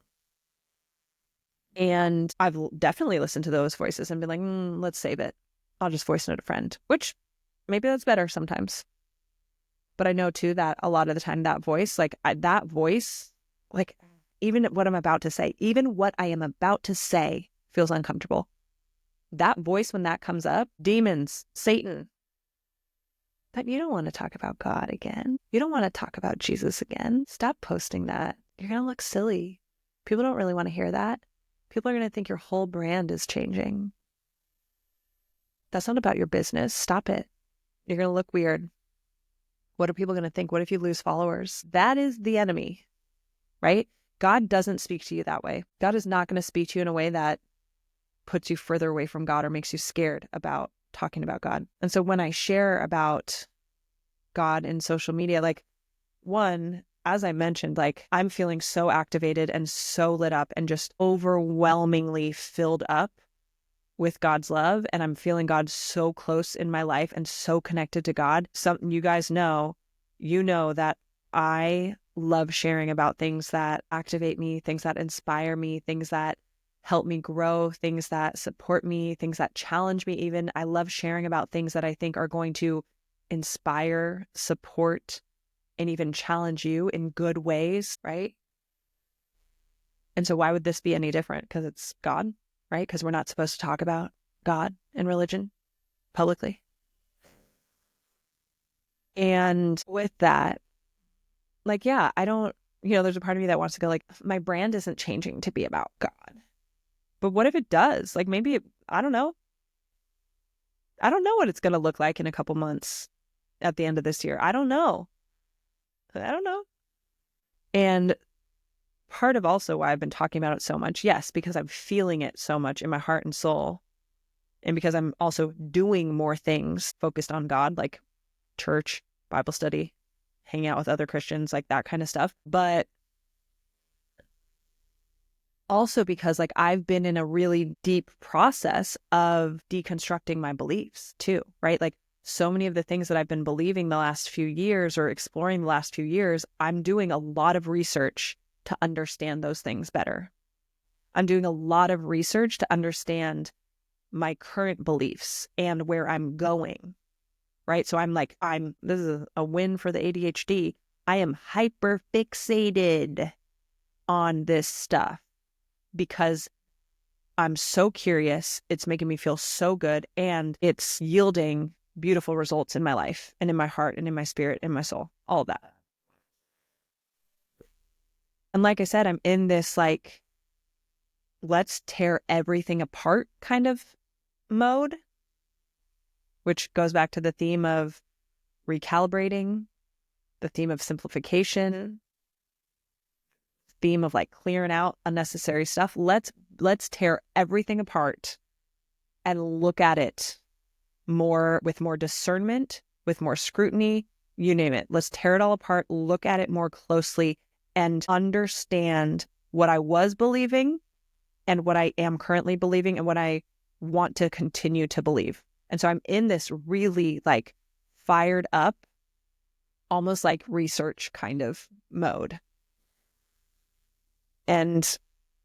And I've definitely listened to those voices and been like, let's save it. I'll just voice note a friend, which maybe that's better sometimes. But I know too that a lot of the time that voice, even what I'm about to say, even what I am about to say feels uncomfortable. That voice, when that comes up, demons, Satan, that you don't want to talk about God again. You don't want to talk about Jesus again. Stop posting that. You're going to look silly. People don't really want to hear that. People are going to think your whole brand is changing. That's not about your business. Stop it. You're going to look weird. What are people going to think? What if you lose followers? That is the enemy, right? God doesn't speak to you that way. God is not going to speak to you in a way that puts you further away from God or makes you scared about talking about God. And so when I share about God in social media, like, one, as I mentioned, like, I'm feeling so activated and so lit up and just overwhelmingly filled up with God's love. And I'm feeling God so close in my life and so connected to God. Something you guys know, that I love sharing about things that activate me, things that inspire me, things that help me grow, things that support me, things that challenge me even. I love sharing about things that I think are going to inspire, support, and even challenge you in good ways, right? And so why would this be any different? Because it's God, right? Because we're not supposed to talk about God and religion publicly. And with that, like, yeah, I don't, there's a part of me that wants to go like, my brand isn't changing to be about God. But what if it does? Like, maybe, I don't know. I don't know what it's going to look like in a couple months at the end of this year. I don't know. And part of also why I've been talking about it so much, yes, because I'm feeling it so much in my heart and soul. And because I'm also doing more things focused on God, like church, Bible study, hanging out with other Christians, like that kind of stuff. But also because like I've been in a really deep process of deconstructing my beliefs too, right? Like so many of the things that I've been believing the last few years or exploring the last few years, I'm doing a lot of research to understand those things better. I'm doing a lot of research to understand my current beliefs and where I'm going, right? So this is a win for the ADHD. I am hyper fixated on this stuff because I'm so curious. It's making me feel so good, and it's yielding beautiful results in my life and in my heart and in my spirit and my soul, all of that. And like I said, I'm in this like, let's tear everything apart kind of mode, which goes back to the theme of recalibrating, the theme of simplification, theme of like clearing out unnecessary stuff. Let's tear everything apart and look at it more with more discernment, with more scrutiny, you name it. Let's tear it all apart, look at it more closely, and understand what I was believing and what I am currently believing and what I want to continue to believe. And so I'm in this really like fired up, almost like research kind of mode. And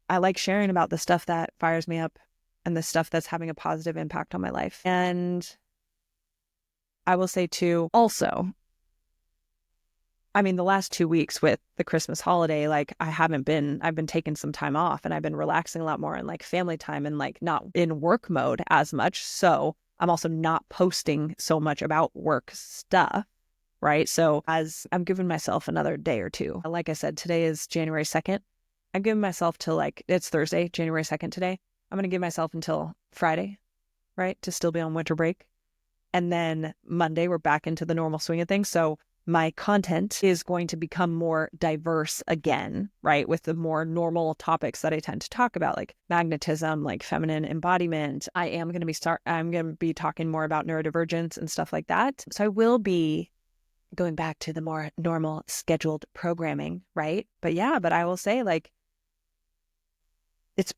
I like sharing about the stuff that fires me up and the stuff that's having a positive impact on my life. And I will say too, also, I mean, the last 2 weeks with the Christmas holiday, like I've been taking some time off and I've been relaxing a lot more and like family time and like not in work mode as much. So I'm also not posting so much about work stuff, right? So as I'm giving myself another day or two, like I said, today is January 2nd. I'm giving myself till like, it's Thursday, January 2nd today. I'm going to give myself until Friday, right? To still be on winter break. And then Monday, we're back into the normal swing of things. So my content is going to become more diverse again, right? With the more normal topics that I tend to talk about, like magnetism, like feminine embodiment. I'm going to be talking more about neurodivergence and stuff like that. So I will be going back to the more normal scheduled programming, right? But I will say like,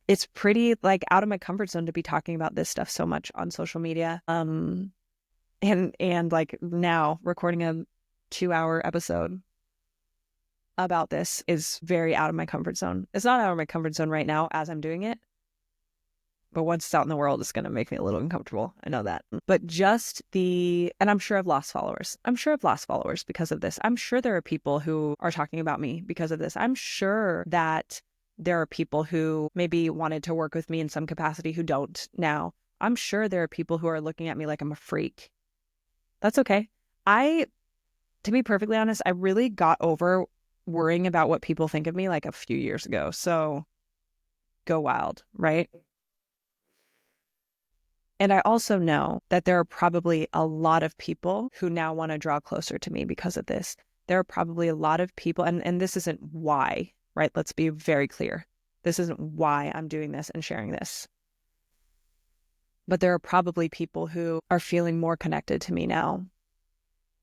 it's pretty like out of my comfort zone to be talking about this stuff so much on social media. And like now recording a 2-hour episode about this is very out of my comfort zone. It's not out of my comfort zone right now as I'm doing it, but once it's out in the world, it's going to make me a little uncomfortable. I know that. But and I'm sure I've lost followers. I'm sure I've lost followers because of this. I'm sure there are people who are talking about me because of this. I'm sure that there are people who maybe wanted to work with me in some capacity who don't now. I'm sure there are people who are looking at me like I'm a freak. That's okay. To be perfectly honest, I really got over worrying about what people think of me like a few years ago. So go wild, right? And I also know that there are probably a lot of people who now want to draw closer to me because of this. There are probably a lot of people, and this isn't why, right? Let's be very clear. This isn't why I'm doing this and sharing this. But there are probably people who are feeling more connected to me now,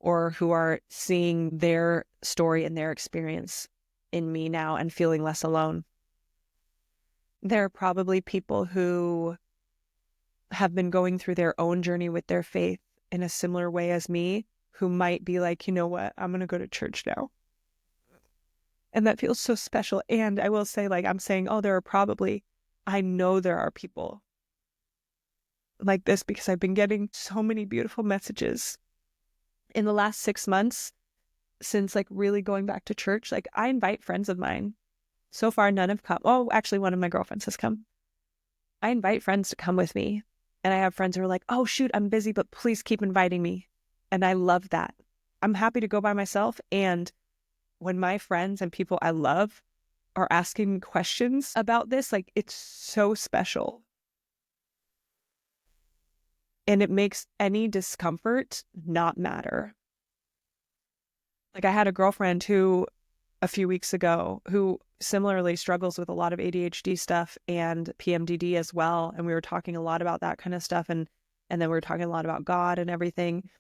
or who are seeing their story and their experience in me now and feeling less alone. There are probably people who have been going through their own journey with their faith in a similar way as me, who might be like, you know what, I'm going to go to church now. And that feels so special. And I will say, like, I'm saying, I know there are people like this because I've been getting so many beautiful messages in the last 6 months since like really going back to church. Like I invite friends of mine. So far, none have come. Oh, actually, one of my girlfriends has come. I invite friends to come with me. And I have friends who are like, oh, shoot, I'm busy, but please keep inviting me. And I love that. I'm happy to go by myself. And when my friends and people I love are asking questions about this, like it's so special. And it makes any discomfort not matter. Like I had a girlfriend who a few weeks ago who similarly struggles with a lot of ADHD stuff and PMDD as well. And we were talking a lot about that kind of stuff. And then we were talking a lot about God and everything.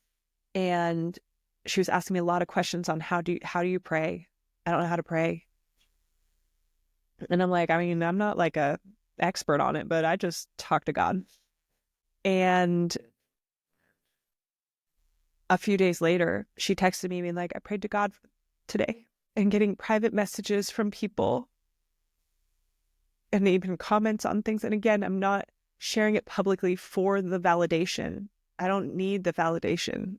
And she was asking me a lot of questions on how do you pray? I don't know how to pray. And I'm like, I mean, I'm not like a expert on it, but I just talk to God. And a few days later, she texted me being like, I prayed to God today, and getting private messages from people and even comments on things. And again, I'm not sharing it publicly for the validation. I don't need the validation.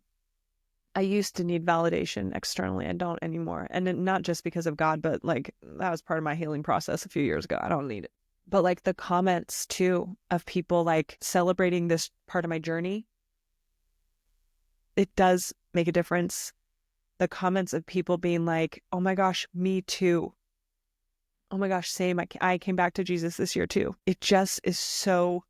I used to need validation externally. I don't anymore. And not just because of God, but like that was part of my healing process a few years ago. I don't need it. But like the comments too of people like celebrating this part of my journey, it does make a difference. The comments of people being like, oh my gosh, me too. Oh my gosh, same. I came back to Jesus this year too. It just is so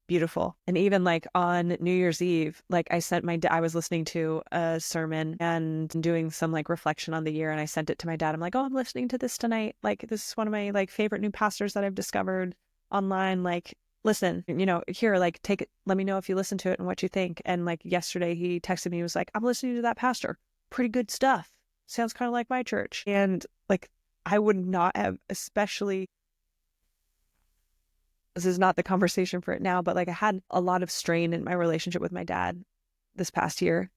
beautiful. And even like on New Year's Eve, like I was listening to a sermon and doing some like reflection on the year, and I sent it to my dad. I'm like, oh, I'm listening to this tonight. Like, this is one of my like favorite new pastors that I've discovered online. Like, listen, here, like, take it. Let me know if you listen to it and what you think. And like yesterday he texted me, he was like, I'm listening to that pastor. Pretty good stuff. Sounds kind of like my church. And like, I would not have, especially, this is not the conversation for it now, but like I had a lot of strain in my relationship with my dad this past year.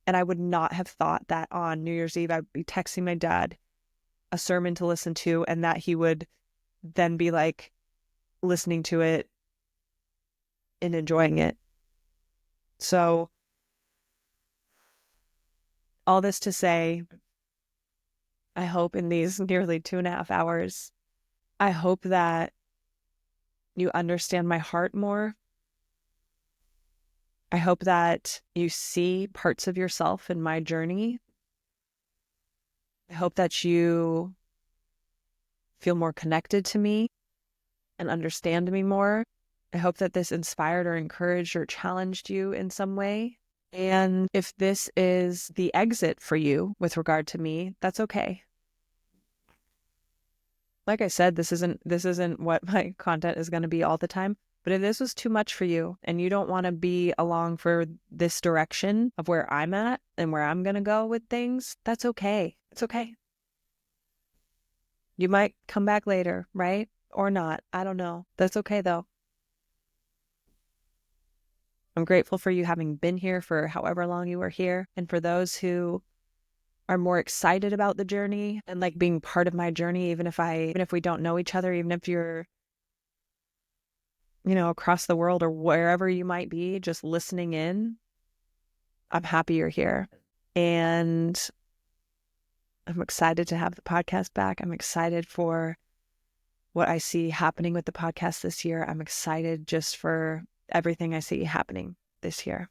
And I would not have thought that on New Year's Eve, I'd be texting my dad a sermon to listen to, and that he would then be like listening to it and enjoying it. So all this to say, I hope in these nearly 2.5 hours, I hope that you understand my heart more. I hope that you see parts of yourself in my journey. I hope that you feel more connected to me and understand me more. I hope that this inspired or encouraged or challenged you in some way. And if this is the exit for you with regard to me, that's okay. Like I said, this isn't what my content is going to be all the time. But if this was too much for you and you don't want to be along for this direction of where I'm at and where I'm going to go with things, that's okay. It's okay. You might come back later, right? Or not. I don't know. That's okay though. I'm grateful for you having been here for however long you were here. And for those who are more excited about the journey and like being part of my journey, even if we don't know each other, even if you're, across the world or wherever you might be, just listening in, I'm happy you're here. And I'm excited to have the podcast back. I'm excited for what I see happening with the podcast this year. I'm excited just for everything I see happening this year.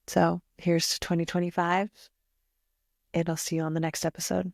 So here's to 2025, and I'll see you on the next episode.